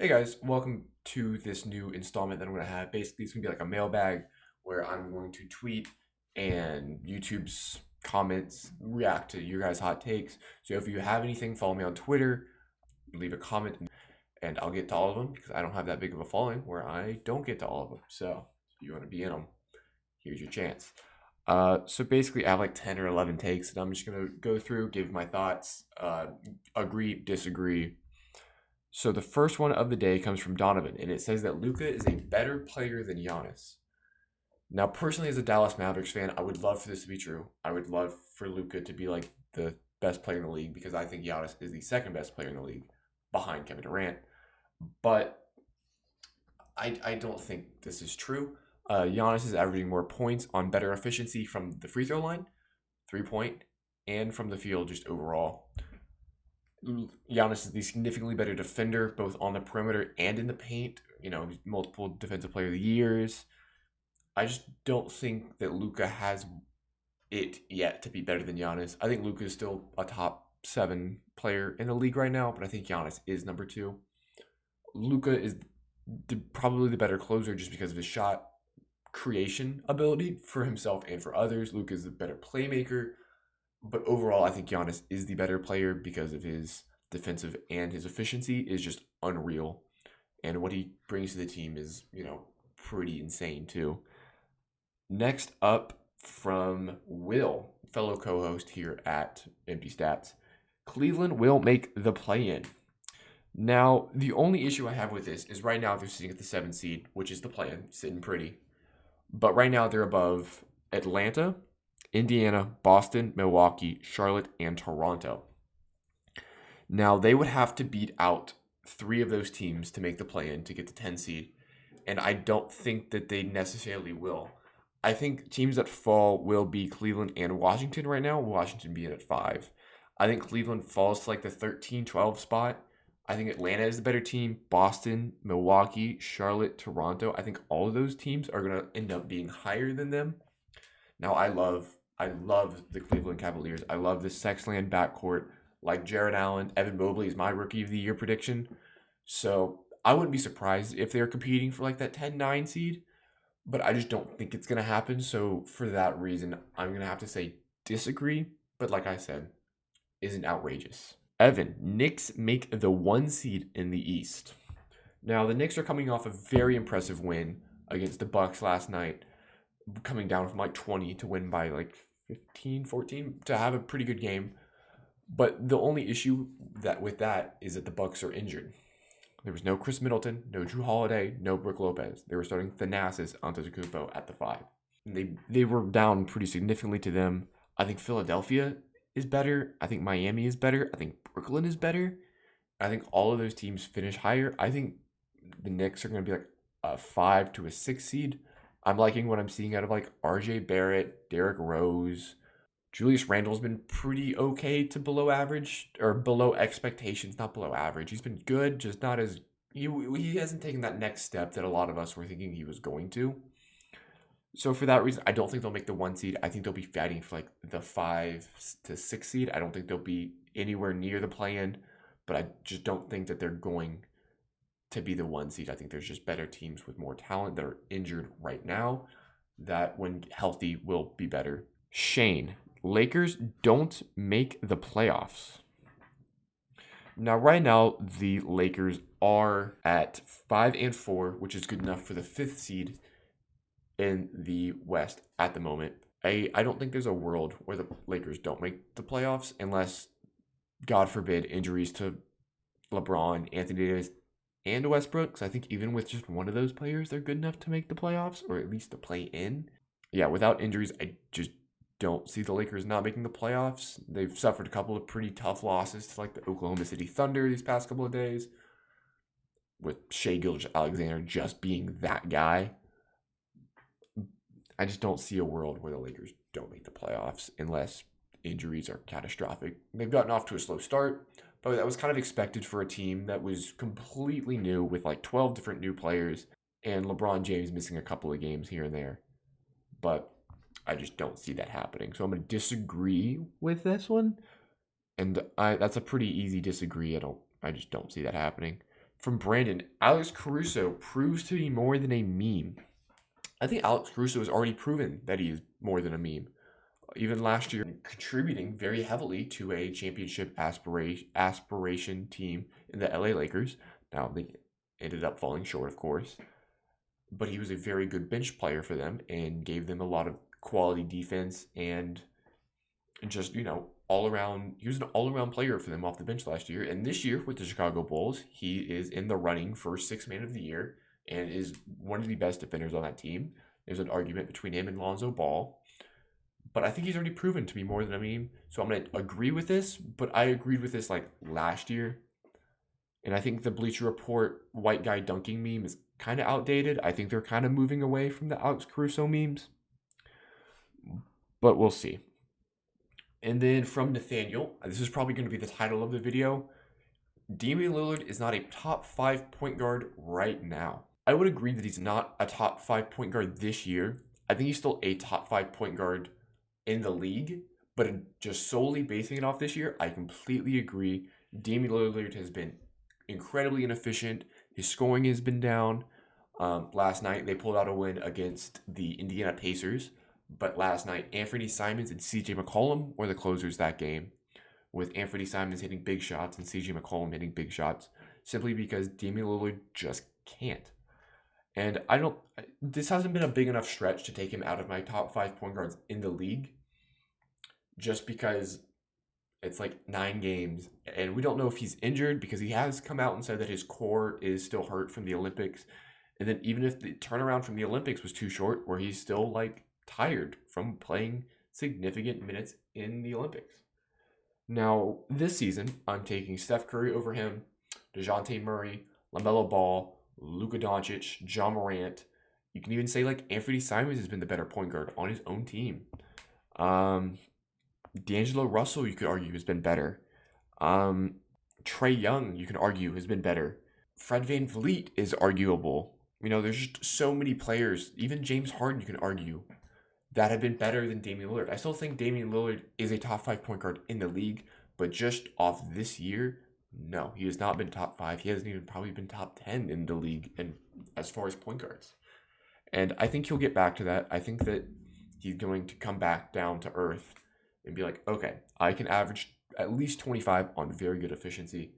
Hey guys, welcome to this new installment that I'm going to have. Basically, it's going to be like a mailbag where I'm going to tweet and YouTube's comments react to your guys' hot takes. So if you have anything, follow me on Twitter, leave a comment, and I'll get to all of them because I don't have that big of a following where I don't get to all of them. So if you want to be in them, here's your chance. So basically, I have like 10 or 11 takes, and I'm just going to go through, give my thoughts, agree, disagree. So the first one of the day comes from Donovan, and it says that Luka is a better player than Giannis. Now, personally, as a Dallas Mavericks fan, I would love for this to be true. I would love for Luka to be like the best player in the league because I think Giannis is the second best player in the league behind Kevin Durant. But I don't think this is true. Giannis is averaging more points on better efficiency from the free throw line, 3 point, and from the field just overall. Giannis is the significantly better defender, both on the perimeter and in the paint. Multiple defensive player of the years. I just don't think that Luka has it yet to be better than Giannis. I think Luka is still a top 7 player in the league right now, but I think Giannis is number 2. Luka is probably the better closer just because of his shot creation ability for himself and for others. Luka is the better playmaker. But overall, I think Giannis is the better player because of his defensive and his efficiency is just unreal. And what he brings to the team is, pretty insane too. Next up from Will, fellow co-host here at Empty Stats. Cleveland will make the play-in. Now, the only issue I have with this is right now they're sitting at the 7th seed, which is the play-in, sitting pretty. But right now they're above Atlanta, Indiana, Boston, Milwaukee, Charlotte, and Toronto. Now, they would have to beat out 3 of those teams to make the play-in to get the 10 seed, and I don't think that they necessarily will. I think teams that fall will be Cleveland and Washington right now, Washington being at 5. I think Cleveland falls to like the 13-12 spot. I think Atlanta is the better team. Boston, Milwaukee, Charlotte, Toronto. I think all of those teams are going to end up being higher than them. Now, I love the Cleveland Cavaliers. I love the Sexland backcourt. Like Jared Allen, Evan Mobley is my Rookie of the Year prediction. So I wouldn't be surprised if they're competing for like that 10-9 seed. But I just don't think it's going to happen. So for that reason, I'm going to have to say disagree. But like I said, isn't outrageous. Evan, Knicks make the 1 seed in the East. Now, the Knicks are coming off a very impressive win against the Bucks last night, coming down from like 20 to win by like 15, 14 to have a pretty good game. But the only issue with that is that the Bucks are injured. There was no Chris Middleton, no Drew Holiday, no Brook Lopez. They were starting Thanasis Antetokounmpo at the 5. And they were down pretty significantly to them. I think Philadelphia is better. I think Miami is better. I think Brooklyn is better. I think all of those teams finish higher. I think the Knicks are going to be like a 5 to a 6 seed. I'm liking what I'm seeing out of like RJ Barrett, Derrick Rose. Julius Randle's been pretty okay to below average or below expectations, not below average. He's been good, just not as he hasn't taken that next step that a lot of us were thinking he was going to. So for that reason, I don't think they'll make the 1 seed. I think they'll be fighting for like the 5 to 6 seed. I don't think they'll be anywhere near the play-in, but I just don't think that they're going to be the 1 seed. I think there's just better teams with more talent that are injured right now that when healthy will be better. Shane, Lakers don't make the playoffs. Now, right now, the Lakers are at 5-4, which is good enough for the 5th seed in the West at the moment. I don't think there's a world where the Lakers don't make the playoffs unless, God forbid, injuries to LeBron, Anthony Davis, and Westbrook. Because I think even with just one of those players, they're good enough to make the playoffs or at least to play in. Yeah, without injuries, I just don't see the Lakers not making the playoffs. They've suffered a couple of pretty tough losses to like the Oklahoma City Thunder these past couple of days, with Shai Gilgeous-Alexander just being that guy. I just don't see a world where the Lakers don't make the playoffs unless injuries are catastrophic. They've gotten off to a slow start, but that was kind of expected for a team that was completely new with like 12 different new players and LeBron James missing a couple of games here and there. But I just don't see that happening. So I'm going to disagree with this one. And that's a pretty easy disagree. I just don't see that happening. From Brandon, Alex Caruso proves to be more than a meme. I think Alex Caruso has already proven that he is more than a meme. Even last year, contributing very heavily to a championship aspiration team in the LA Lakers. Now, they ended up falling short, of course, but he was a very good bench player for them and gave them a lot of quality defense and just, all around. He was an all around player for them off the bench last year. And this year with the Chicago Bulls, he is in the running for Sixth Man of the Year and is one of the best defenders on that team. There's an argument between him and Lonzo Ball. But I think he's already proven to be more than a meme. So I'm going to agree with this, but I agreed with this like last year. And I think the Bleacher Report white guy dunking meme is kind of outdated. I think they're kind of moving away from the Alex Caruso memes. But we'll see. And then from Nathaniel, this is probably going to be the title of the video. Damian Lillard is not a top 5 point guard right now. I would agree that he's not a top 5 point guard this year. I think he's still a top 5 point guard in the league, but just solely basing it off this year, I completely agree. Damian Lillard has been incredibly inefficient. His scoring has been down. Last night, they pulled out a win against the Indiana Pacers, but last night, Anthony Simons and CJ McCollum were the closers that game, with Anthony Simons hitting big shots and CJ McCollum hitting big shots, simply because Damian Lillard just can't. And this hasn't been a big enough stretch to take him out of my top 5 point guards in the league, just because it's like 9 games, and we don't know if he's injured because he has come out and said that his core is still hurt from the Olympics. And then even if the turnaround from the Olympics was too short, where he's still like tired from playing significant minutes in the Olympics. Now, this season, I'm taking Steph Curry over him, DeJounte Murray, LaMelo Ball, Luka Doncic, John Morant. You can even say like Anthony Simons has been the better point guard on his own team. D'Angelo Russell, you could argue, has been better. Trae Young, you can argue, has been better. Fred VanVleet is arguable. There's just so many players, even James Harden, you can argue, that have been better than Damian Lillard. I still think Damian Lillard is a top 5 point guard in the league, but just off this year, no, he has not been top 5. He hasn't even probably been top 10 in the league, and as far as point guards. And I think he'll get back to that. I think that he's going to come back down to earth and be like, okay, I can average at least 25 on very good efficiency.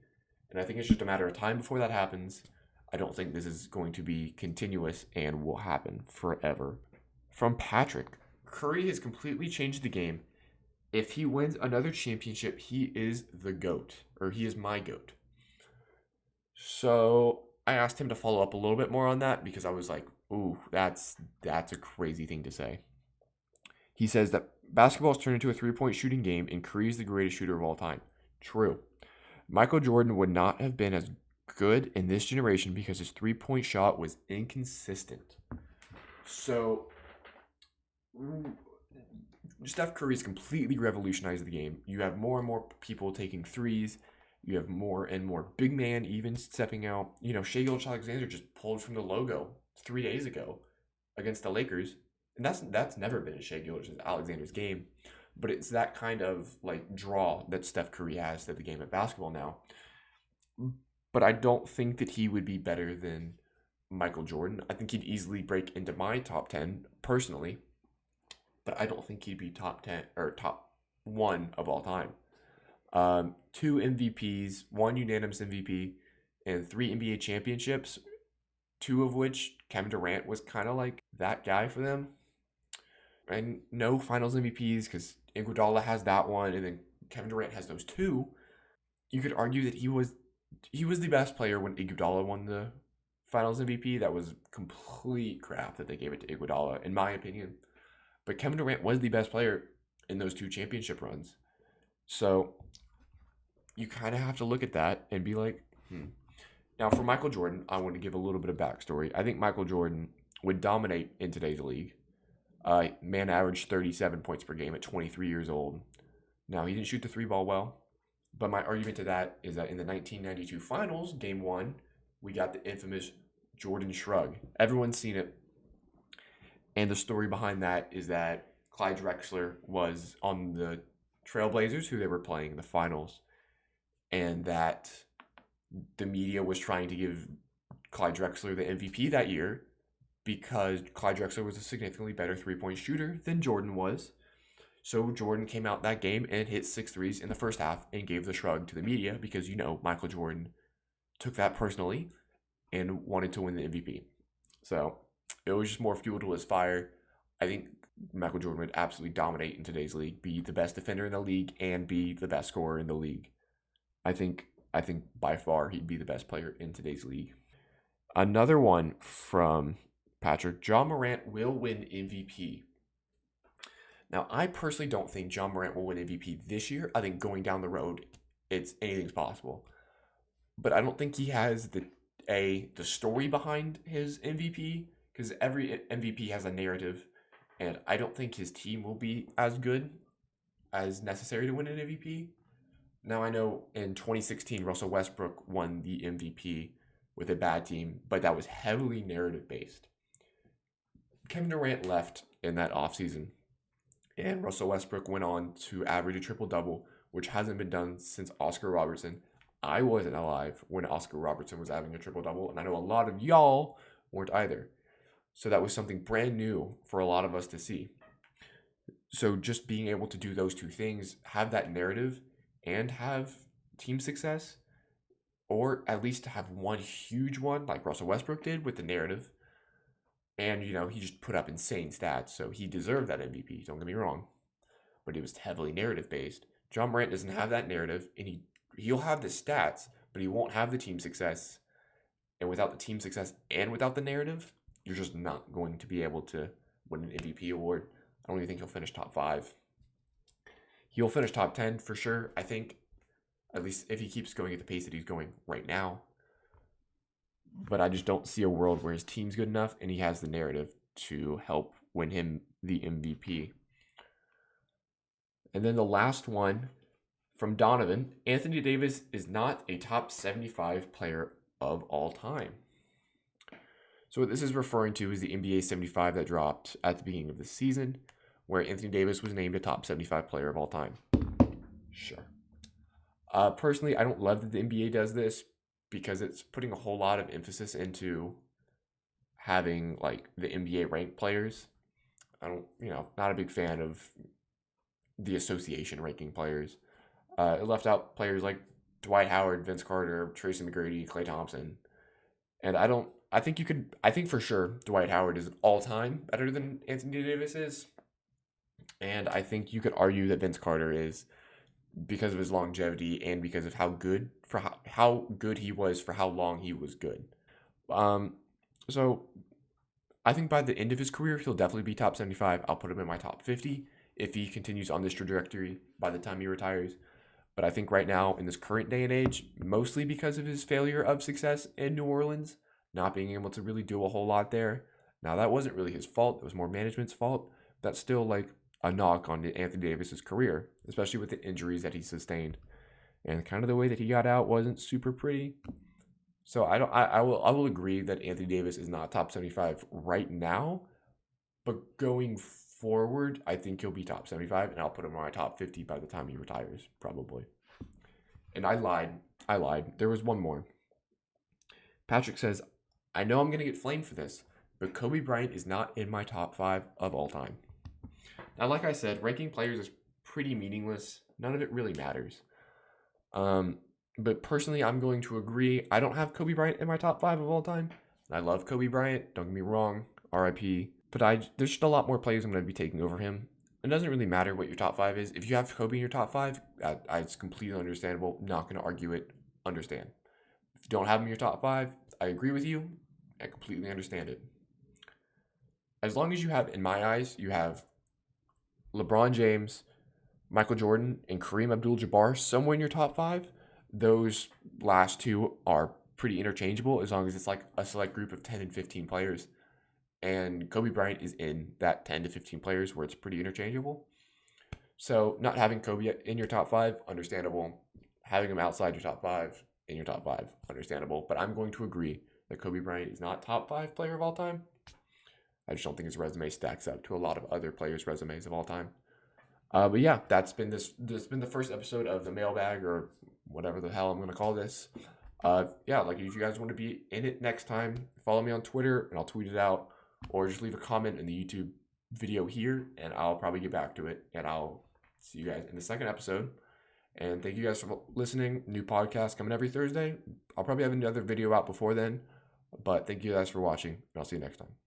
And I think it's just a matter of time before that happens. I don't think this is going to be continuous and will happen forever. From Patrick, Curry has completely changed the game. If he wins another championship, he is the GOAT, or he is my GOAT. So I asked him to follow up a little bit more on that because I was like, ooh, that's a crazy thing to say. He says that basketball has turned into a three-point shooting game, and Curry is the greatest shooter of all time. True. Michael Jordan would not have been as good in this generation because his three-point shot was inconsistent. So Steph Curry has completely revolutionized the game. You have more and more people taking threes. You have more and more big man even stepping out. Shai Gilgeous-Alexander just pulled from the logo 3 days ago against the Lakers. And that's never been in Shai Gilgeous-Alexander's game. But it's that kind of like draw that Steph Curry has to the game of basketball now. But I don't think that he would be better than Michael Jordan. I think he'd easily break into my top 10 personally. But I don't think he'd be top 10 or top 1 of all time. 2 MVPs, 1 unanimous MVP, and 3 NBA championships, 2 of which Kevin Durant was kind of like that guy for them. And no finals MVPs because Iguodala has that one, and then Kevin Durant has those 2. You could argue that he was the best player when Iguodala won the finals MVP. That was complete crap that they gave it to Iguodala, in my opinion. But Kevin Durant was the best player in those 2 championship runs. So you kind of have to look at that and be like, Now, for Michael Jordan, I want to give a little bit of backstory. I think Michael Jordan would dominate in today's league. Man averaged 37 points per game at 23 years old. Now, he didn't shoot the 3-ball well, but my argument to that is that in the 1992 finals, game 1, we got the infamous Jordan shrug. Everyone's seen it. And the story behind that is that Clyde Drexler was on the Trailblazers, who they were playing in the finals, and that the media was trying to give Clyde Drexler the MVP that year because Clyde Drexler was a significantly better three-point shooter than Jordan was. So Jordan came out that game and hit 6 threes in the first half and gave the shrug to the media because, Michael Jordan took that personally and wanted to win the MVP. So it was just more fuel to his fire. I think Michael Jordan would absolutely dominate in today's league, be the best defender in the league, and be the best scorer in the league. I think by far he'd be the best player in today's league. Another one from Patrick: Ja Morant will win MVP. Now, I personally don't think Ja Morant will win MVP this year. I think going down the road, anything's possible. But I don't think he has the story behind his MVP, because every MVP has a narrative, and I don't think his team will be as good as necessary to win an MVP. Now, I know in 2016, Russell Westbrook won the MVP with a bad team, but that was heavily narrative based. Kevin Durant left in that offseason, and Russell Westbrook went on to average a triple-double, which hasn't been done since Oscar Robertson. I wasn't alive when Oscar Robertson was having a triple-double, and I know a lot of y'all weren't either. So that was something brand new for a lot of us to see. So just being able to do those two things, have that narrative, and have team success, or at least to have one huge one like Russell Westbrook did with the narrative. And, he just put up insane stats, so he deserved that MVP, don't get me wrong. But it was heavily narrative-based. Ja Morant doesn't have that narrative, and he'll have the stats, but he won't have the team success. And without the team success and without the narrative, you're just not going to be able to win an MVP award. I don't even think he'll finish top 5. He'll finish top 10 for sure, I think, at least if he keeps going at the pace that he's going right now. But I just don't see a world where his team's good enough and he has the narrative to help win him the MVP. And then the last one from Donovan: Anthony Davis is not a top 75 player of all time. So what this is referring to is the NBA 75 that dropped at the beginning of the season, where Anthony Davis was named a top 75 player of all time. Sure. Personally, I don't love that the NBA does this, because it's putting a whole lot of emphasis into having like the NBA ranked players. I don't, not a big fan of the association ranking players. It left out players like Dwight Howard, Vince Carter, Tracy McGrady, Klay Thompson. And I think for sure Dwight Howard is all time better than Anthony Davis is. And I think you could argue that Vince Carter is, because of his longevity and because of how good he was for how long he was good. So I think by the end of his career, he'll definitely be top 75. I'll put him in my top 50 if he continues on this trajectory by the time he retires. But I think right now, in this current day and age, mostly because of his failure of success in New Orleans, not being able to really do a whole lot there. Now, that wasn't really his fault. It was more management's fault. That's still like a knock on Anthony Davis's career, especially with the injuries that he sustained, and kind of the way that he got out wasn't super pretty. So I will agree that Anthony Davis is not top 75 right now, but going forward, I think he'll be top 75, and I'll put him in my top 50 by the time he retires, probably. And I lied. There was one more. Patrick says, I know I'm going to get flamed for this, but Kobe Bryant is not in my top 5 of all time. Now, like I said, ranking players is pretty meaningless. None of it really matters. But personally, I'm going to agree. I don't have Kobe Bryant in my top 5 of all time. I love Kobe Bryant. Don't get me wrong. RIP. But there's just a lot more players I'm going to be taking over him. It doesn't really matter what your top 5 is. If you have Kobe in your top 5, it's completely understandable. Not going to argue it. Understand. If you don't have him in your top 5, I agree with you. I completely understand it. As long as you have, in my eyes, you have LeBron James, Michael Jordan, and Kareem Abdul-Jabbar somewhere in your top 5, those last two are pretty interchangeable as long as it's like a select group of 10 and 15 players. And Kobe Bryant is in that 10 to 15 players where it's pretty interchangeable. So not having Kobe in your top 5, understandable. Having him outside your top 5, in your top 5, understandable. But I'm going to agree that Kobe Bryant is not top 5 player of all time. I just don't think his resume stacks up to a lot of other players' resumes of all time. But yeah, that's been the first episode of the mailbag, or whatever the hell I'm going to call this. Yeah, like if you guys want to be in it next time, follow me on Twitter and I'll tweet it out, or just leave a comment in the YouTube video here and I'll probably get back to it. And I'll see you guys in the second episode. And thank you guys for listening. New podcast coming every Thursday. I'll probably have another video out before then. But thank you guys for watching, and I'll see you next time.